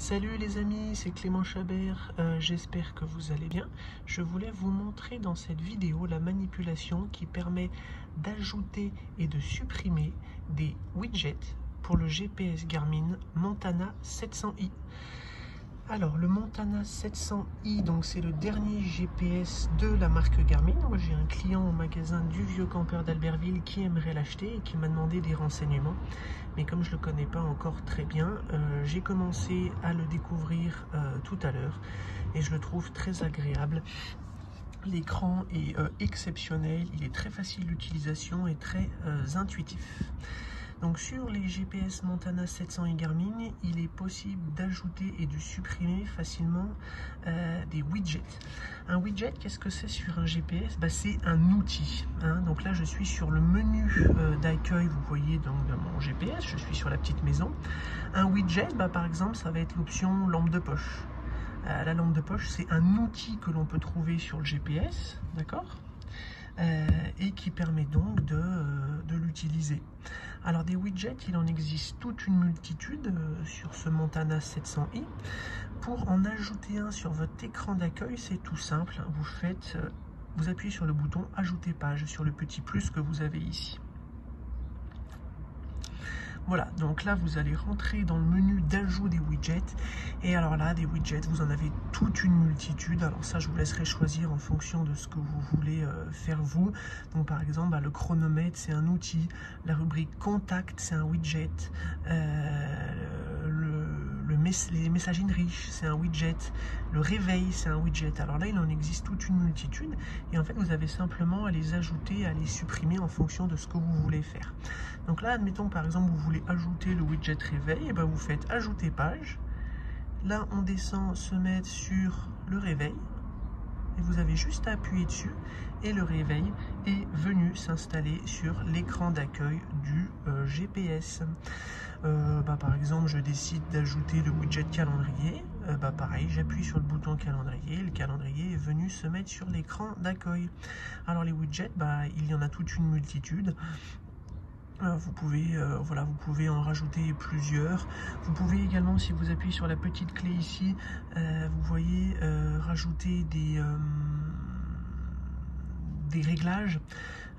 Salut les amis, c'est Clément Chabert, j'espère que vous allez bien. Je voulais vous montrer dans cette vidéo la manipulation qui permet d'ajouter et de supprimer des widgets pour le GPS Garmin Montana 700i. Alors le Montana 700i, donc c'est le dernier GPS de la marque Garmin. Moi j'ai un client au magasin du Vieux Campeur d'Albertville qui aimerait l'acheter et qui m'a demandé des renseignements. Mais comme je ne le connais pas encore très bien, j'ai commencé à le découvrir tout à l'heure et je le trouve très agréable. L'écran est exceptionnel, il est très facile d'utilisation et très intuitif. Donc sur les GPS Montana 700i Garmin, il est possible d'ajouter et de supprimer facilement des widgets. Un widget, qu'est-ce que c'est sur un GPS? C'est un outil. Donc là, je suis sur le menu d'accueil, vous voyez donc dans mon GPS, je suis sur la petite maison. Un widget, par exemple, ça va être l'option lampe de poche. La lampe de poche, c'est un outil que l'on peut trouver sur le GPS, d'accord, et qui permet donc de l'utiliser. Alors des widgets, il en existe toute une multitude sur ce Montana 700i. Pour en ajouter un sur votre écran d'accueil, c'est tout simple. Vous appuyez sur le bouton ajouter page sur le petit plus que vous avez ici. Voilà, donc là vous allez rentrer dans le menu d'ajout des widgets, et alors là des widgets vous en avez toute une multitude. Alors ça je vous laisserai choisir en fonction de ce que vous voulez faire vous. Donc par exemple le chronomètre c'est un outil, la rubrique contact c'est un widget, les messageries riches c'est un widget, le réveil c'est un widget. Alors là il en existe toute une multitude et en fait vous avez simplement à les ajouter, à les supprimer en fonction de ce que vous voulez faire. Donc là admettons par exemple vous voulez ajouter le widget réveil, et vous faites ajouter page. Là on descend se mettre sur le réveil et vous avez juste à appuyer dessus et le réveil est venu s'installer sur l'écran d'accueil du GPS. Par exemple je décide d'ajouter le widget calendrier, pareil j'appuie sur le bouton calendrier, le calendrier est venu se mettre sur l'écran d'accueil. Alors les widgets, il y en a toute une multitude. Vous pouvez en rajouter plusieurs. Vous pouvez également, si vous appuyez sur la petite clé ici, vous voyez rajouter des réglages,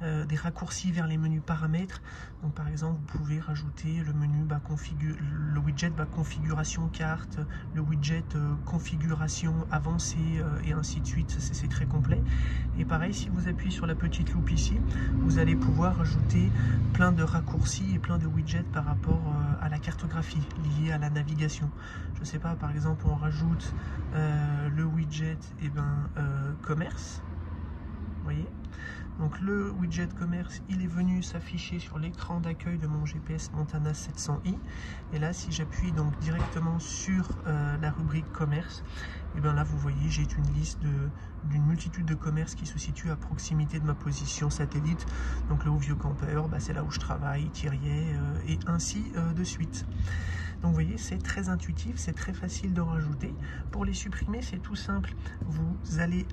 des raccourcis vers les menus paramètres. Donc par exemple vous pouvez rajouter le menu le widget configuration carte, le widget configuration avancée et ainsi de suite. C'est très complet. Et pareil, si vous appuyez sur la petite loupe ici, vous allez pouvoir ajouter plein de raccourcis et plein de widgets par rapport à la cartographie liée à la navigation. Je sais pas, par exemple on rajoute le widget commerce, vous voyez. Donc le widget commerce, il est venu s'afficher sur l'écran d'accueil de mon GPS Montana 700i. Et là, si j'appuie donc directement sur la rubrique commerce, là vous voyez, j'ai une liste d'une multitude de commerces qui se situent à proximité de ma position satellite. Donc le Vieux Campeur, c'est là où je travaille, Thiriet, et ainsi de suite. Donc vous voyez, c'est très intuitif, c'est très facile d'en rajouter. Pour les supprimer, c'est tout simple. Vous allez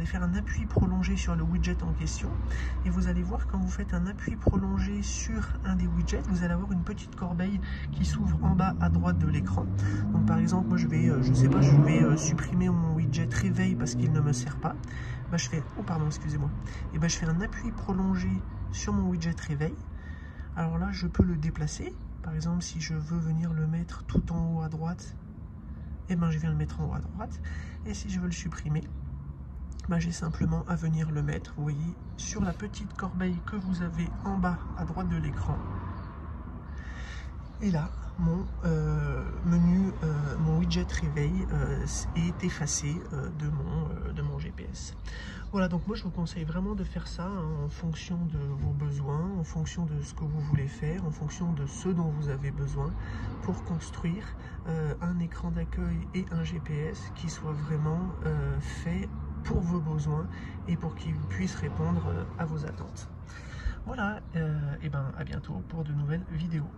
faire un appui prolongé sur le widget en question. Et vous allez voir, quand vous faites un appui prolongé sur un des widgets, vous allez avoir une petite corbeille qui s'ouvre en bas à droite de l'écran. Donc par exemple, moi je vais supprimer mon widget réveil parce qu'il ne me sert pas. Je fais un appui prolongé sur mon widget réveil. Alors là, je peux le déplacer. Par exemple, si je veux venir le mettre tout en haut à droite, je viens le mettre en haut à droite. Et si je veux le supprimer, j'ai simplement à venir le mettre, vous voyez, sur la petite corbeille que vous avez en bas à droite de l'écran. Et là, mon widget réveil est effacé de mon GPS. Voilà, donc moi je vous conseille vraiment de faire ça en fonction de vos besoins, en fonction de ce que vous voulez faire, en fonction de ce dont vous avez besoin pour construire un écran d'accueil et un GPS qui soit vraiment fait pour vos besoins et pour qu'il puisse répondre à vos attentes. Voilà, à bientôt pour de nouvelles vidéos.